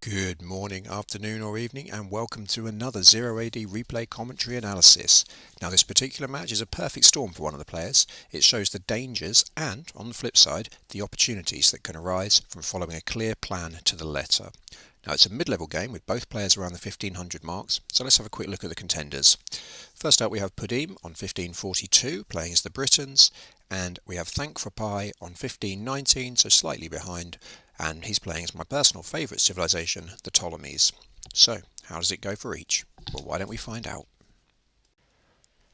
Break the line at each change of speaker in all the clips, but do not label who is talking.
Good morning, afternoon or evening, and welcome to another Zero AD replay commentary analysis. Now this particular match is a perfect storm for one of the players. It shows the dangers and, on the flip side, the opportunities that can arise from following a clear plan to the letter. Now it's a mid-level game with both players around the 1500 marks, so let's have a quick look at the contenders. First up we have Pudim on 1542 playing as the Britons, and we have Thankforpie on 1519, so slightly behind, and he's playing as my personal favourite civilization, the Ptolemies. So, how does it go for each? Well, why don't we find out?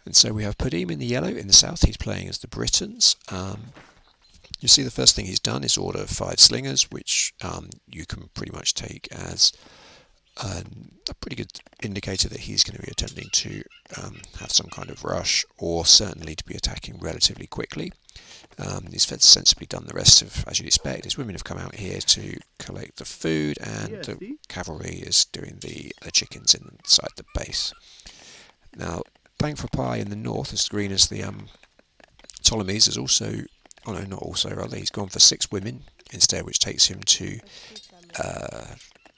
And so we have Pudim in the yellow. In the south, he's playing as the Britons. You see the first thing he's done is order 5 slingers, which you can pretty much take as a pretty good indicator that he's going to be attempting to have some kind of rush, or certainly to be attacking relatively quickly. He's sensibly done the rest of, as you'd expect. His women have come out here to collect the food, and the cavalry is doing the chickens inside the base. Now, Thankforpie in the north, as green as the Ptolemies, is also, oh no, not also, rather, he's gone for 6 women instead, which takes him to,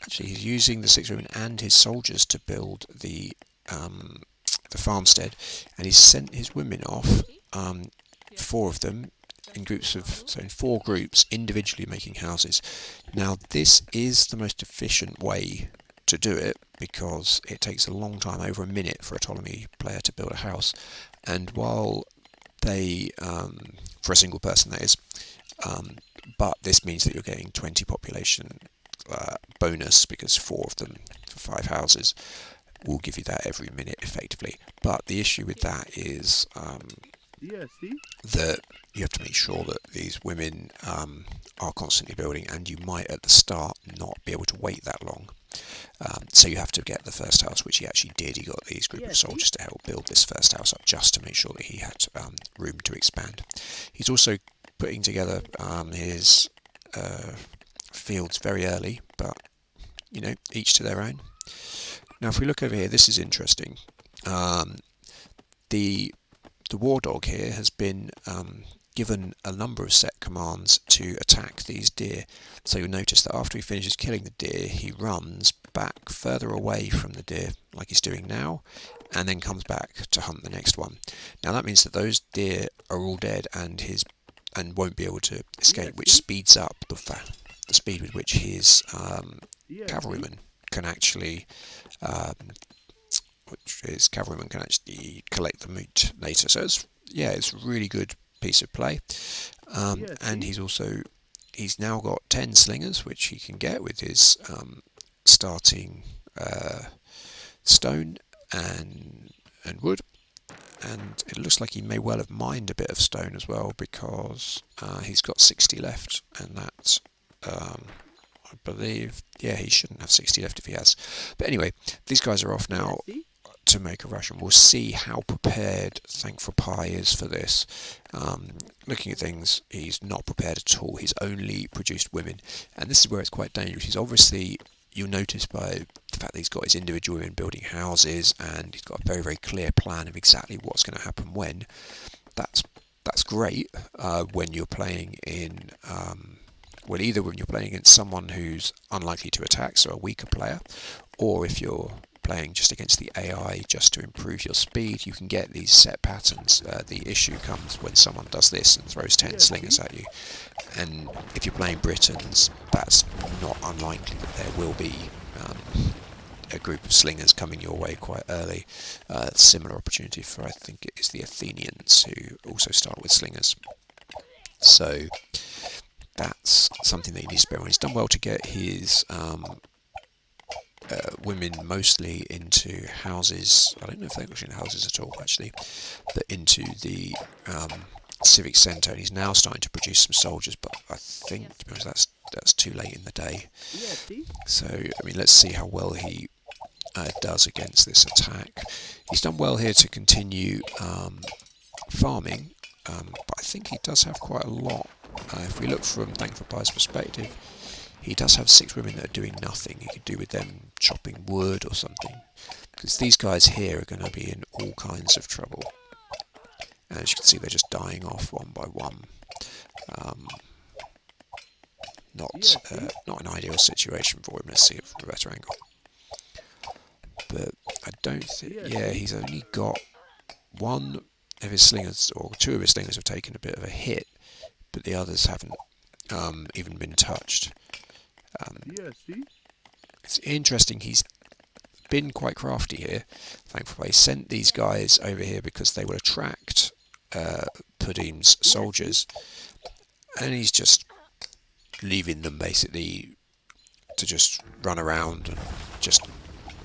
actually he's using the 6 women and his soldiers to build the farmstead, and he's sent his women off, 4 of them, in groups of, so in 4 groups, individually making houses. Now this is the most efficient way to do it, because it takes a long time, over a minute, for a Ptolemy player to build a house, and while they, for a single person that is, but this means that you're getting 20 population bonus, because 4 of them for 5 houses will give you that every minute effectively. But the issue with that is that you have to make sure that these women are constantly building, and you might at the start not be able to wait that long. So you have to get the first house, which he actually did. He got these group of soldiers to help build this first house up, just to make sure that he had room to expand. He's also putting together his fields very early, but you know, each to their own. Now if we look over here, this is interesting. The war dog here has been given a number of set commands to attack these deer. So you'll notice that after he finishes killing the deer, he runs back further away from the deer, like he's doing now, and then comes back to hunt the next one. Now that means that those deer are all dead and won't be able to escape, which speeds up the speed with which his cavalrymen can actually collect the meat later. So it's a really good piece of play. And he's now got 10 slingers, which he can get with his starting stone and wood. And it looks like he may well have mined a bit of stone as well, because he's got 60 left, and that's I believe, yeah, he shouldn't have 60 left if he has. But anyway, these guys are off now to make a rush, and we'll see how prepared Thankforpie is for this. Looking at things, he's not prepared at all. He's only produced women, and this is where it's quite dangerous. He's obviously, you'll notice by the fact that he's got his individual women building houses, and he's got a very, very clear plan of exactly what's going to happen when. That's great when you're playing in well, either when you're playing against someone who's unlikely to attack, so a weaker player, or if you're playing just against the AI just to improve your speed, you can get these set patterns. The issue comes when someone does this and throws 10 slingers at you, and if you're playing Britons, that's not unlikely that there will be a group of slingers coming your way quite early. Similar opportunity for, I think it is the Athenians, who also start with slingers. So that's something that he needs to bear in mind. He's done well to get his women mostly into houses. I don't know if they're actually in houses at all, actually, but into the civic centre. And he's now starting to produce some soldiers, but I think, to be honest, that's too late in the day. So, I mean, let's see how well he does against this attack. He's done well here to continue farming, but I think he does have quite a lot. If we look from Thankforpie's perspective, he does have 6 women that are doing nothing. He could do with them chopping wood or something, because these guys here are going to be in all kinds of trouble. And as you can see, they're just dying off one by one. not an ideal situation for him. Let's see it from a better angle. But I don't think, yeah, he's only got one of his slingers, or two of his slingers have taken a bit of a hit, but the others haven't even been touched. It's interesting, he's been quite crafty here. Thankfully, he sent these guys over here because they will attract Pudim's soldiers, and he's just leaving them basically to just run around and just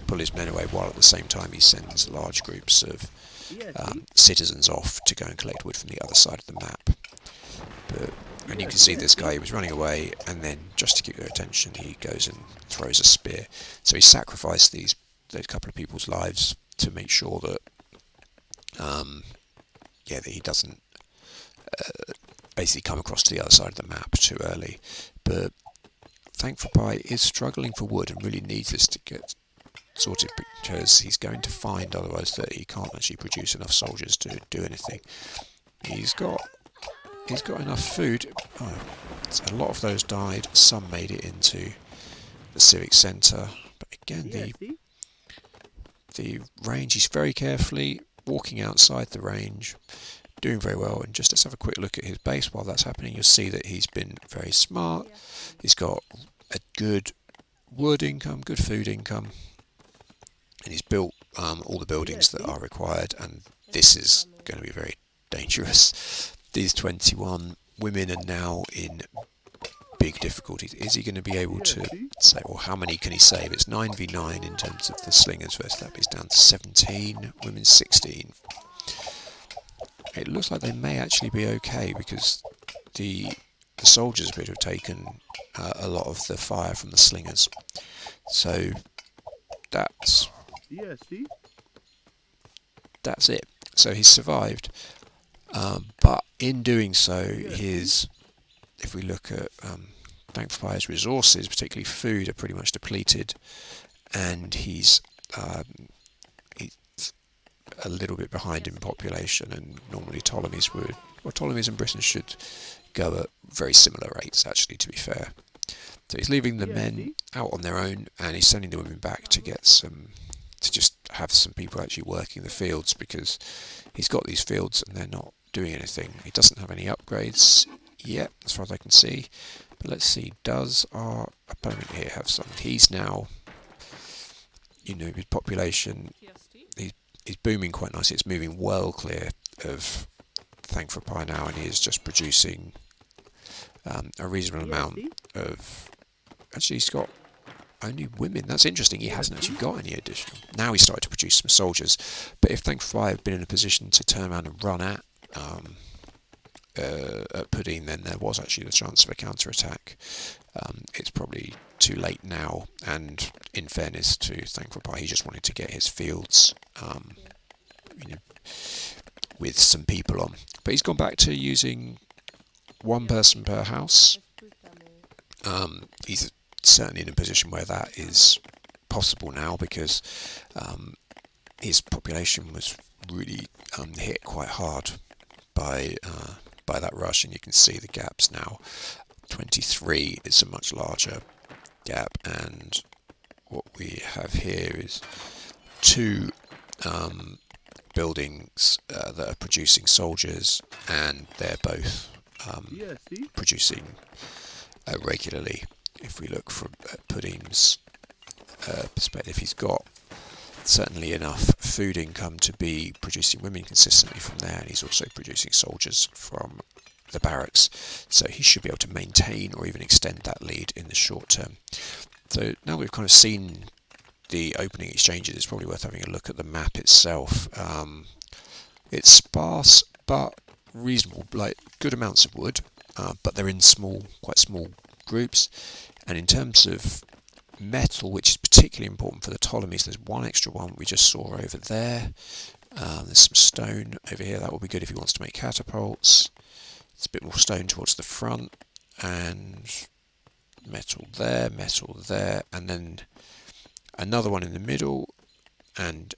pull his men away, while at the same time he sends large groups of citizens off to go and collect wood from the other side of the map. And you can see this guy, he was running away, and then just to keep their attention he goes and throws a spear. So he sacrificed those couple of people's lives to make sure that that he doesn't basically come across to the other side of the map too early. But Thankforpie is struggling for wood and really needs this to get sorted, because he's going to find otherwise that he can't actually produce enough soldiers to do anything. He's got enough food. A lot of those died, some made it into the civic centre, but again the range, he's very carefully walking outside the range, doing very well. And just let's have a quick look at his base while that's happening. You'll see that he's been very smart. He's got a good wood income, good food income, and he's built all the buildings that are required. And this is going to be very dangerous. These 21 women are now in big difficulties. Is he going to be able to save, or how many can he save? It's 9v9 in terms of the slingers versus that. He's down to 17, women 16. It looks like they may actually be okay, because the soldiers appear to have taken a lot of the fire from the slingers. So that's it. So he's survived. But in doing so, if we look at Thankforpie's resources, particularly food, are pretty much depleted, and he's a little bit behind in population. And normally Ptolemies and Britain should go at very similar rates, actually, to be fair. So he's leaving the men out on their own, and he's sending the women back to just have some people actually working the fields, because he's got these fields and they're not doing anything. He doesn't have any upgrades yet, as far as I can see. But let's see, does our opponent here have some? He's now, his population, he's booming quite nicely. It's moving well clear of Thankforpie now, and he is just producing a reasonable amount of... Actually, he's got only women. That's interesting. He hasn't actually got any additional. Now he's started to produce some soldiers. But if Thankforpie had been in a position to turn around and run at Pudim, then there was actually the chance of a counter-attack. It's probably too late now, and in fairness to Thankforpie, he just wanted to get his fields with some people on. But he's gone back to using one person per house. He's certainly in a position where that is possible now, because his population was really hit quite hard by that rush, and you can see the gaps now. 23 is a much larger gap, and what we have here is two buildings that are producing soldiers, and they're both producing regularly. If we look from Pudim's perspective, he's got certainly enough food income to be producing women consistently from there, and he's also producing soldiers from the barracks, so he should be able to maintain or even extend that lead in the short term. So now we've kind of seen the opening exchanges, it's probably worth having a look at the map itself. It's sparse but reasonable, like good amounts of wood, but they're in quite small groups. And in terms of metal, which is particularly important for the Ptolemies, there's one extra one we just saw over there. There's some stone over here. That will be good if he wants to make catapults. It's a bit more stone towards the front, and metal there, and then another one in the middle, and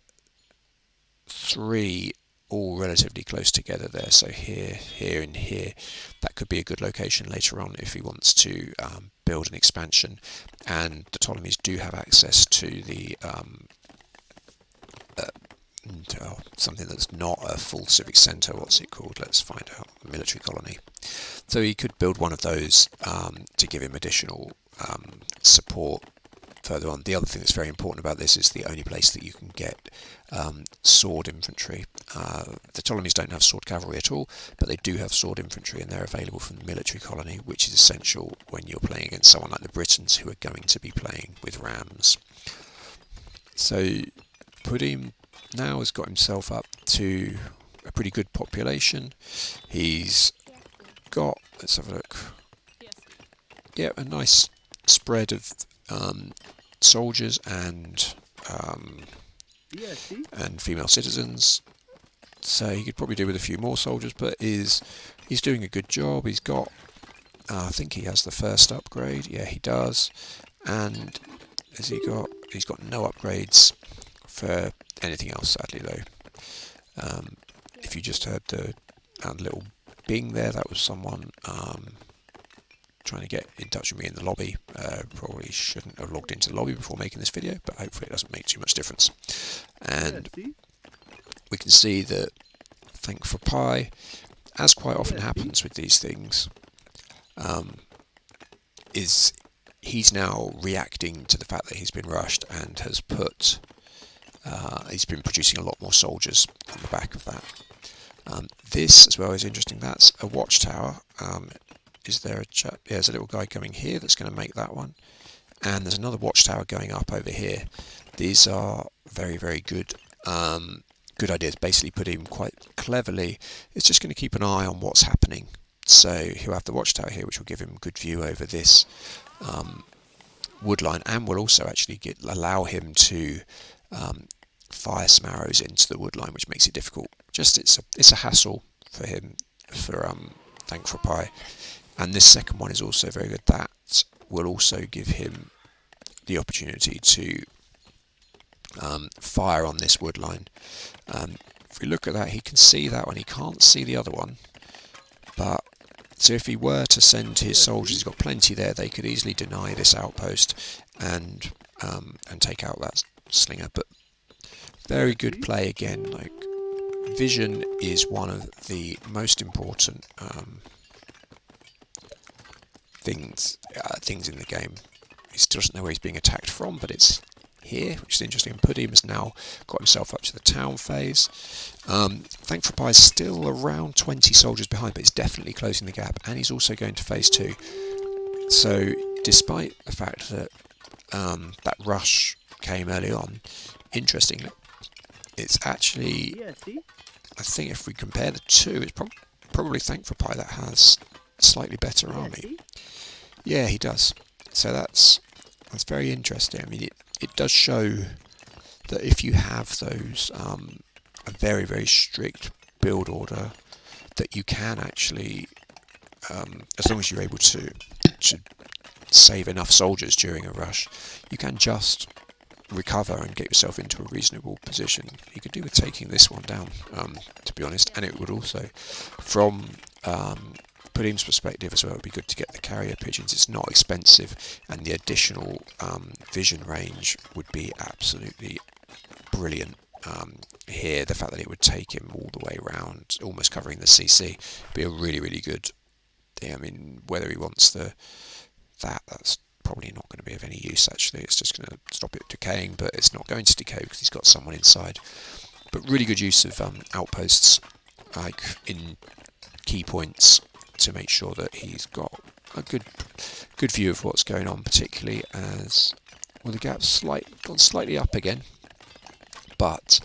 three all relatively close together there. So here, here, and here. That could be a good location later on if he wants to build an expansion. And the Ptolemies do have access to the something that's not a full civic centre. What's it called? Let's find out. Military colony. So he could build one of those to give him additional support further on. The other thing that's very important about this is the only place that you can get sword infantry. The Ptolemies don't have sword cavalry at all, but they do have sword infantry, and they're available from the military colony, which is essential when you're playing against someone like the Britons, who are going to be playing with rams. So Pudim now has got himself up to a pretty good population. He's got, let's have a look, yeah, a nice spread of soldiers and female citizens. So he could probably do with a few more soldiers, but he's doing a good job. He's got, I think he has the first upgrade. Yeah, he does. And has he got? He's got no upgrades for anything else, sadly, though. If you just heard the little bing there, that was someone trying to get in touch with me in the lobby. Probably shouldn't have logged into the lobby before making this video, but hopefully it doesn't make too much difference. And we can see that Thankforpie, as quite often happens with these things, he's now reacting to the fact that he's been rushed and has put he's been producing a lot more soldiers on the back of that. This as well is interesting. That's a watchtower. Is there a chap? Yeah, there's a little guy coming here that's going to make that one, and there's another watchtower going up over here. These are very, very good good ideas. Basically put him quite cleverly. It's just going to keep an eye on what's happening. So he'll have the watchtower here, which will give him a good view over this woodline, and will also actually allow him to fire some arrows into the woodline, which makes it difficult. Just it's a hassle for him, for Thankforpie. And this second one is also very good. That will also give him the opportunity to fire on this woodline. If we look at that, he can see that one. He can't see the other one. But so if he were to send his soldiers, he's got plenty there. They could easily deny this outpost and take out that slinger. But very good play again. Like, vision is one of the most important things in the game. He still doesn't know where he's being attacked from, but it's here, which is interesting. Pudim has now got himself up to the town phase. Thankforpie is still around 20 soldiers behind, but he's definitely closing the gap, and he's also going to phase 2. So despite the fact that that rush came early on, interestingly, it's actually, I think if we compare the two, it's probably Thankforpie that has a slightly better army. Yeah, he does. So that's very interesting. I mean, it does show that if you have those a very, very strict build order, that you can actually, as long as you're able to save enough soldiers during a rush, you can just recover and get yourself into a reasonable position. You could do with taking this one down, to be honest, and it would also, from Pudim's perspective as well, it would be good to get the carrier pigeons. It's not expensive, and the additional vision range would be absolutely brilliant. Here, the fact that it would take him all the way around, almost covering the CC, would be a really, really good thing. I mean, whether he wants that's probably not going to be of any use, actually. It's just going to stop it decaying, but it's not going to decay because he's got someone inside. But really good use of outposts, like in key points, to make sure that he's got a good view of what's going on, particularly as, well, the gap's gone slightly up again, but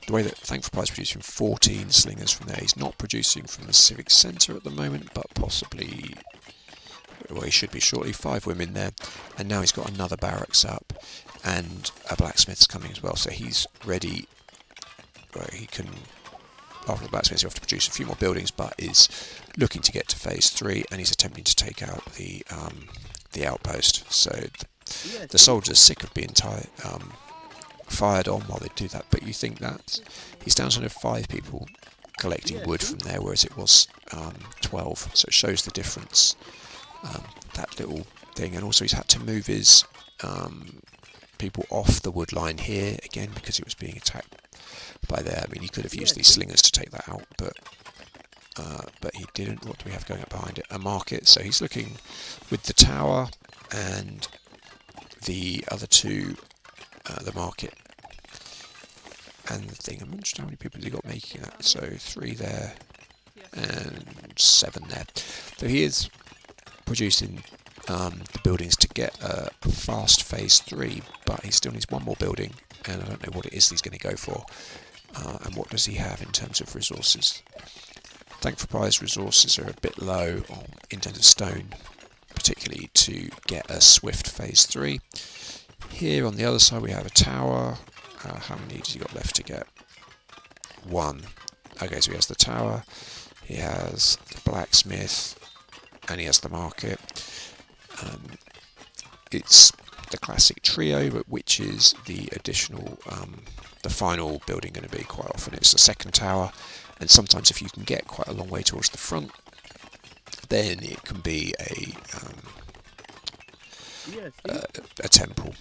the way that Thankforpie is producing 14 slingers from there, he's not producing from the civic centre at the moment, but possibly, well, he should be shortly. 5 women there, and now he's got another barracks up, and a blacksmith's coming as well, so he's ready. He can, after the blacksmith, he'll have to produce a few more buildings, but is looking to get to phase 3, and he's attempting to take out the outpost. So the soldiers are sick of being fired on while they do that. But you think that he's down to 5 people collecting wood from there, whereas it was 12. So it shows the difference, that little thing. And also he's had to move his people off the wood line here again because it was being attacked by there. I mean, he could have used these slingers to take that out, but he didn't. What do we have going up behind it? A market. So he's looking with the tower and the other two, the market and the thing. I'm not sure how many people he got making that. So 3 there and 7 there. So he is producing the buildings to get a fast phase 3, but he still needs one more building, and I don't know what it is he's going to go for. And what does he have in terms of resources? Thankforpie's resources are a bit low in terms of stone, particularly to get a swift phase 3. Here on the other side we have a tower. How many does he got left to get? 1. Okay, so he has the tower, he has the blacksmith, and he has the market. It's the classic trio, but which is the additional, the final building going to be quite often? It's the second tower, and sometimes if you can get quite a long way towards the front, then it can be a temple,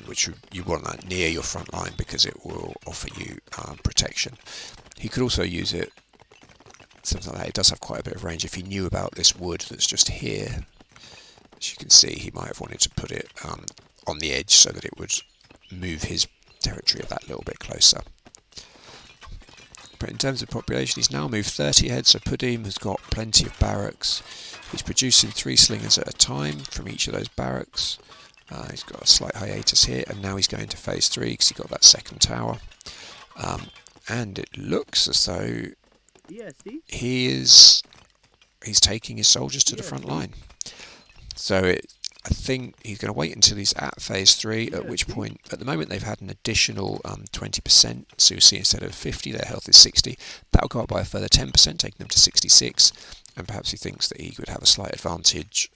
which you want that near your front line because it will offer you protection. He could also use it, something like that. It does have quite a bit of range. If he knew about this wood that's just here, as you can see, he might have wanted to put it on the edge so that it would move his territory that little bit closer. But in terms of population, he's now moved 30 ahead, so Pudim has got plenty of barracks. He's producing 3 slingers at a time from each of those barracks. He's got a slight hiatus here, and now he's going to phase 3 because he got that second tower. And it looks as though he's taking his soldiers to the front line. So I think he's going to wait until he's at phase 3, at which point, at the moment, they've had an additional 20%. So you see, instead of 50, their health is 60. That'll go up by a further 10%, taking them to 66. And perhaps he thinks that he could have a slight advantage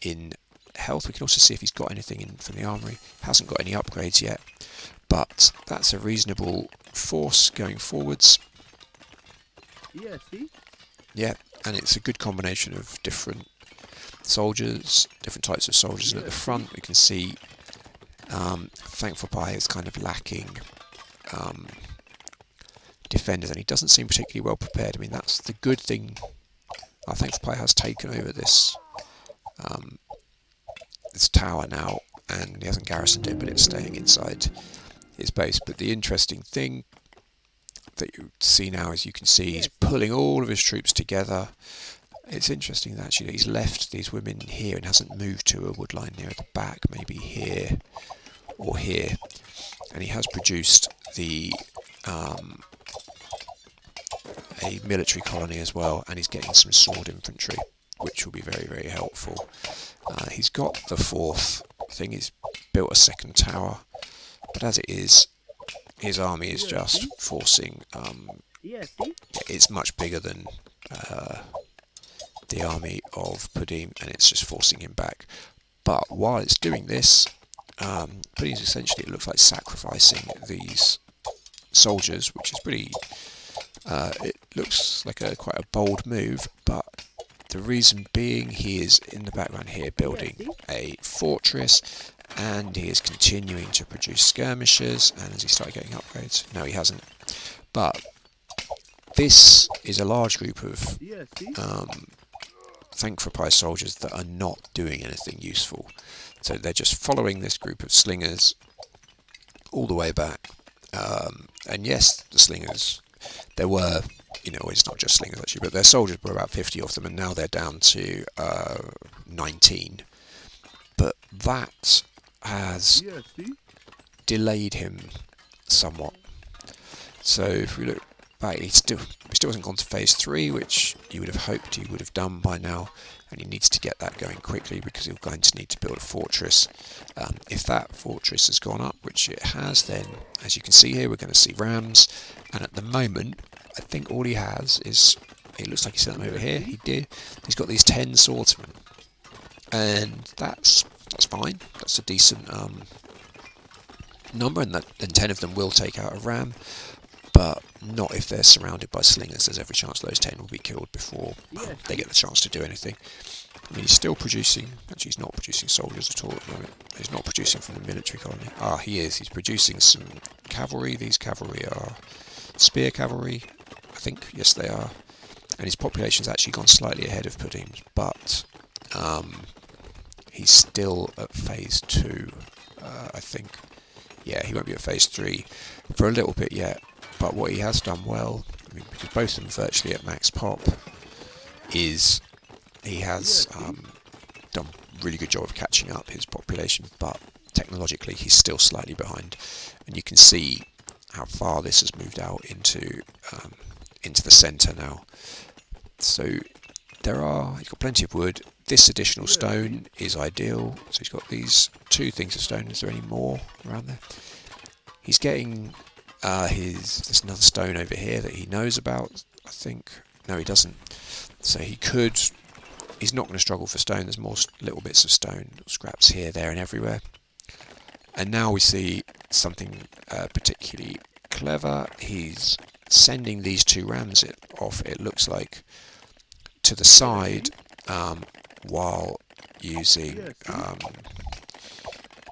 in health. We can also see if he's got anything in from the armory. Hasn't got any upgrades yet, but that's a reasonable force going forwards. Yeah, and it's a good combination of different soldiers, different types of soldiers. And at the front we can see Thankforpie is kind of lacking defenders, and he doesn't seem particularly well prepared. I mean, that's the good thing. Thankforpie has taken over this this tower now, and he hasn't garrisoned it, but it's staying inside his base. But the interesting thing that you see now is you can see he's pulling all of his troops together. It's interesting that actually he's left these women here and hasn't moved to a wood line near the back, maybe here or here. And he has produced the a military colony as well, and he's getting some sword infantry, which will be very, very helpful. He's got the 4th thing, he's built a second tower, but as it is, his army is just forcing, it's much bigger than the army of Pudim, and it's just forcing him back. But while it's doing this, Pudim's essentially, it looks like sacrificing these soldiers, which is pretty, it looks like quite a bold move, but the reason being he is in the background here building a fortress, and he is continuing to produce skirmishers. And has he started getting upgrades? No, he hasn't. But this is a large group of Thankforpie soldiers that are not doing anything useful. So they're just following this group of slingers all the way back. And yes, the slingers, there were, it's not just slingers actually, but their soldiers were about 50 of them, and now they're down to 19. But that has delayed him somewhat. So if we look back, he still hasn't gone to phase 3, which you would have hoped he would have done by now, and he needs to get that going quickly because he's going to need to build a fortress. If that fortress has gone up, which it has, then as you can see here, we're going to see rams, and at the moment I think all he has is, it looks like he sent them over here. He's got these 10 swordsmen, and that's fine. That's a decent number, and 10 of them will take out a ram, but not if they're surrounded by slingers. There's every chance those 10 will be killed before they get the chance to do anything. I mean, he's still producing. Actually, he's not producing soldiers at all at the moment. He's not producing from the military colony. Ah, he is. He's producing some cavalry. These cavalry are spear cavalry, I think. Yes, they are. And his population's actually gone slightly ahead of Pudim's, but he's still at phase 2, I think. Yeah, he won't be at phase 3 for a little bit yet. But what he has done well, I mean, because both of them virtually at max pop, is he has done a really good job of catching up his population, but technologically he's still slightly behind. And you can see how far this has moved out into the centre now. So he's got plenty of wood. This additional stone is ideal. So he's got these 2 things of stone. Is there any more around there? He's getting there's another stone over here that he knows about, I think. No, he doesn't. So he's not going to struggle for stone. There's more little bits of stone, little scraps here, there and everywhere. And now we see something particularly clever. He's sending these 2 rams off, it looks like, to the side while using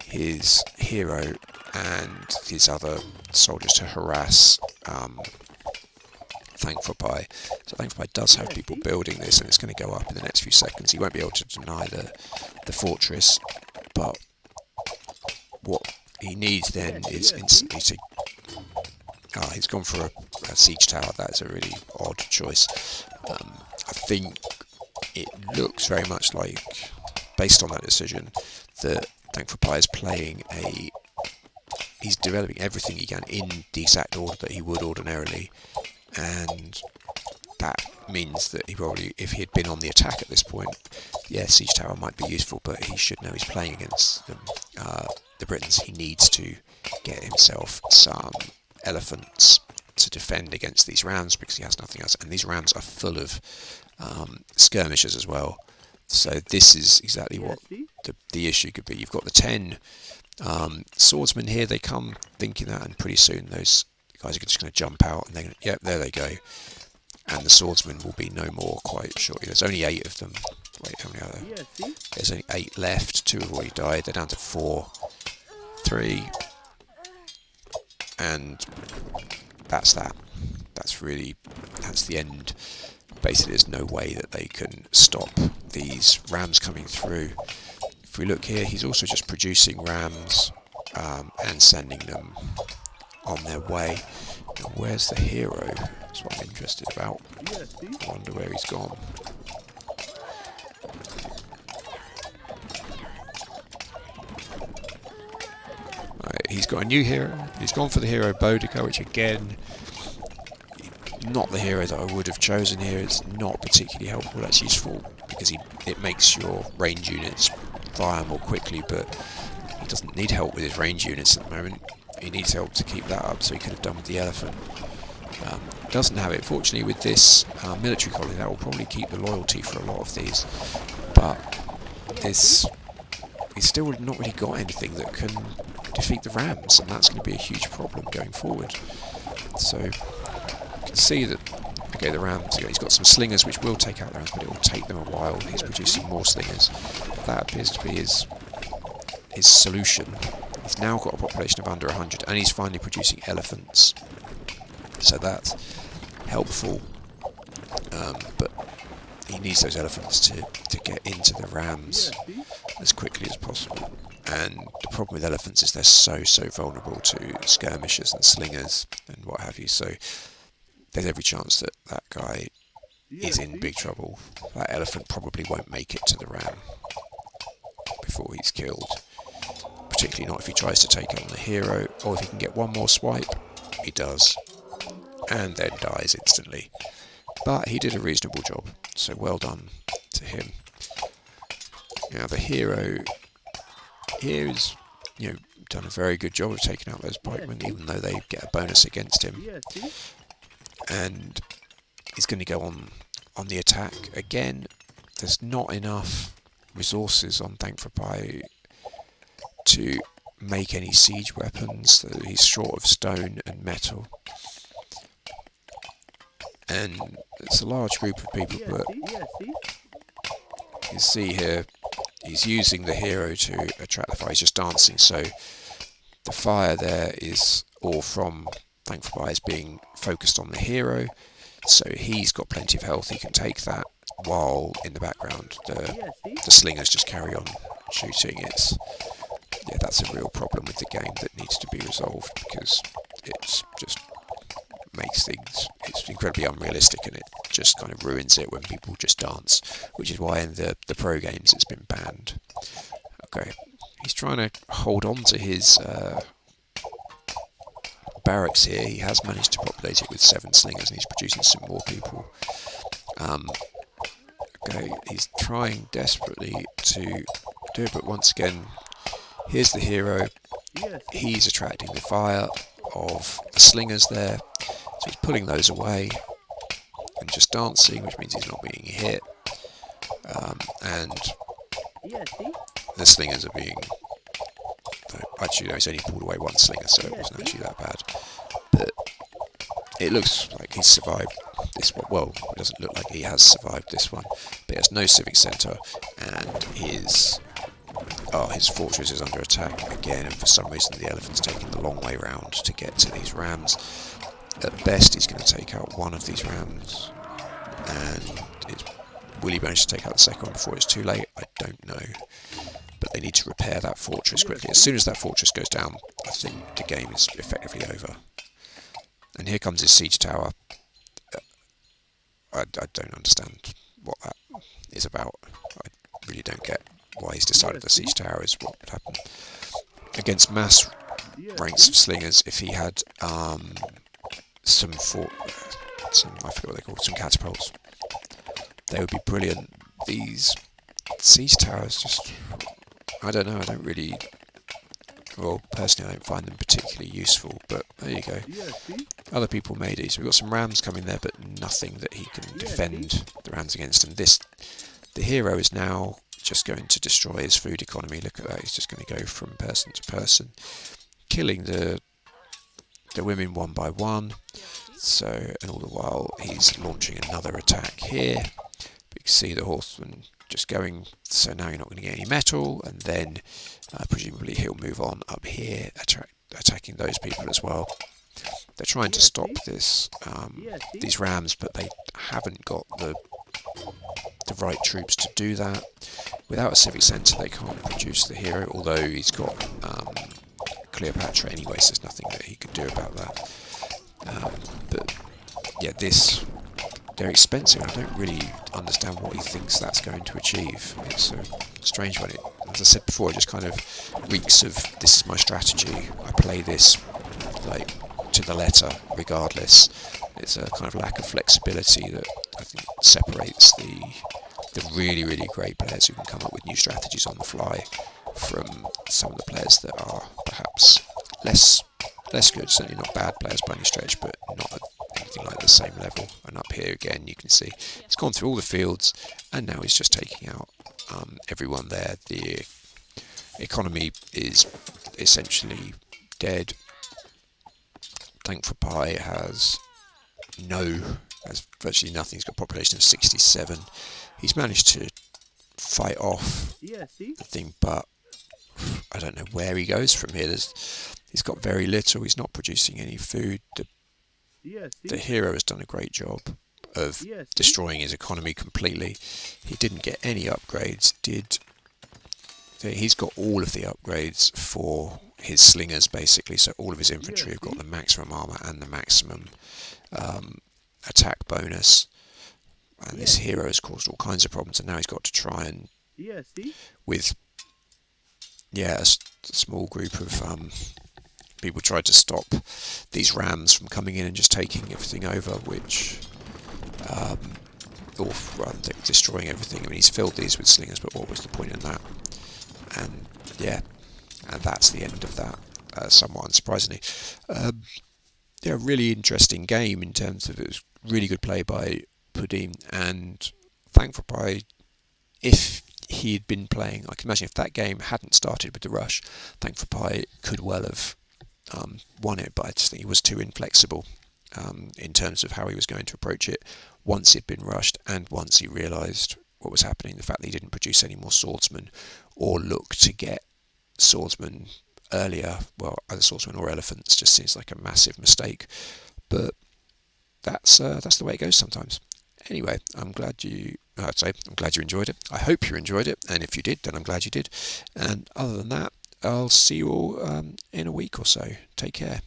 his hero and his other soldiers to harass Thankforpie. So Thankforpie does have people building this, and it's going to go up in the next few seconds. He won't be able to deny the fortress, but what he needs then is instantly to... he's gone for a siege tower. That's a really odd choice. I think it looks very much like, based on that decision, that Thankforpie is playing he's developing everything he can in the exact order that he would ordinarily, and that means that he probably, if he had been on the attack at this point, yeah, siege tower might be useful, but he should know he's playing against them, the Britons. He needs to get himself some elephants to defend against these rams, because he has nothing else, and these rams are full of skirmishers as well. So this is exactly what the issue could be. You've got the 10 swordsmen here. They come thinking that, and pretty soon those guys are just going to jump out, and they're going to, yep, there they go. And the swordsmen will be no more quite shortly. There's only 8 of them. Wait, how many are there? There's only 8 left. 2 have already died. They're down to 4, 3, and that's that. That's the end. Basically, there's no way that they can stop these rams coming through. If we look here, he's also just producing rams and sending them on their way. Now, where's the hero? That's what I'm interested about. I wonder where he's gone. Right, he's got a new hero. He's gone for the hero Boudica, which again, not the hero that I would have chosen here. It's not particularly helpful. That's useful because it makes your range units fire more quickly, but he doesn't need help with his range units at the moment. He needs help to keep that up, so he could have done with the elephant. Doesn't have it, fortunately, with this military colony. That will probably keep the loyalty for a lot of these, but he's still not really got anything that can defeat the rams, and that's going to be a huge problem going forward. So you can see that, okay, the rams, he's got some slingers which will take out the rams, but it will take them a while. He's producing more slingers. That appears to be his solution. He's now got a population of under 100, and he's finally producing elephants. So that's helpful, but he needs those elephants to get into the rams as quickly as possible. And the problem with elephants is they're so vulnerable to skirmishers and slingers and what have you. So there's every chance that that guy is in big trouble. That elephant probably won't make it to the ram before he's killed. Particularly not if he tries to take on the hero, or if he can get one more swipe. He does, and then dies instantly. But he did a reasonable job, so well done to him. Now the hero here is, done a very good job of taking out those pikemen, even though they get a bonus against him. And he's going to go on the attack again. There's not enough resources on Thankforpie to make any siege weapons, so he's short of stone and metal. And it's a large group of people, but you can see here he's using the hero to attract the fire. He's just dancing, so the fire there is all from Thankforpie is being focused on the hero, so he's got plenty of health, he can take that, while in the background the slingers just carry on shooting. That's a real problem with the game that needs to be resolved, because it's just makes things, it's incredibly unrealistic, and it just kind of ruins it when people just dance, which is why in the pro games it's been banned. Okay, he's trying to hold on to his barracks here. He has managed to populate it with 7 slingers, and he's producing some more people. Okay, he's trying desperately to do it, but once again, here's the hero. He's attracting the fire of the slingers there, so he's pulling those away and just dancing, which means he's not being hit. And the slingers are being... Actually, no, he's only pulled away 1 slinger, so it wasn't actually that bad. But it looks like he's survived this one. Well, it doesn't look like he has survived this one, but he has no civic centre, and his fortress is under attack again, and for some reason the elephant's taking the long way round to get to these rams. At best he's going to take out one of these rams, and will he manage to take out the second one before it's too late? I don't know. But they need to repair that fortress quickly. As soon as that fortress goes down, I think the game is effectively over. And here comes his siege tower. I don't understand what that is about. I really don't get why he's decided the siege tower is what would happen. Against mass ranks of slingers, if he had some I forget what they're called, some catapults, they would be brilliant. These siege towers just... I don't know, well, personally I don't find them particularly useful, but there you go. Other people made it, so we've got some rams coming there, but nothing that he can defend the rams against. And the hero is now just going to destroy his food economy. Look at that, he's just going to go from person to person, killing the women one by one. So, and all the while he's launching another attack here. But you can see the horseman just going, so now you're not going to get any metal, and then presumably he'll move on up here, attacking those people as well. They're trying to stop this these rams, but they haven't got the right troops to do that. Without a civic centre they can't produce the hero, although he's got Cleopatra anyway, so there's nothing that he can do about that. But yeah, they're expensive. I don't really understand what he thinks that's going to achieve. It's a strange one. As I said before, it just kind of reeks of, this is my strategy. I play this like to the letter, regardless. It's a kind of lack of flexibility that I think separates the really, really great players who can come up with new strategies on the fly from some of the players that are perhaps less good. Certainly not bad players by any stretch, but not at anything like the same level. And up here again, you can see he's gone through all the fields, and now he's just taking out everyone there. The economy is essentially dead. Thankforpie has virtually nothing. He's got a population of 67. He's managed to fight off the thing, but I don't know where he goes from here. He's got very little. He's not producing any food. The hero has done a great job of destroying his economy completely. He didn't get any upgrades. He's got all of the upgrades for his slingers, basically. So all of his infantry have got the maximum armor and the maximum attack bonus. And this hero has caused all kinds of problems, and now he's got to try and, with a small group of people, tried to stop these rams from coming in and just taking everything over, which, or rather than destroying everything. I mean, he's filled these with slingers, but what was the point in that? And and that's the end of that, somewhat unsurprisingly. Really interesting game in terms of, it was really good play by Pudim, and Thankforpie, if he had been playing. I can imagine if that game hadn't started with the rush, Thankforpie could well have won it, but I just think he was too inflexible in terms of how he was going to approach it once he'd been rushed and once he realised what was happening. The fact that he didn't produce any more swordsmen or look to get swordsmen earlier, well, either swordsmen or elephants, just seems like a massive mistake. But that's the way it goes sometimes. Anyway, I'm glad you enjoyed it. I hope you enjoyed it, and if you did, then I'm glad you did. And other than that, I'll see you all in a week or so. Take care.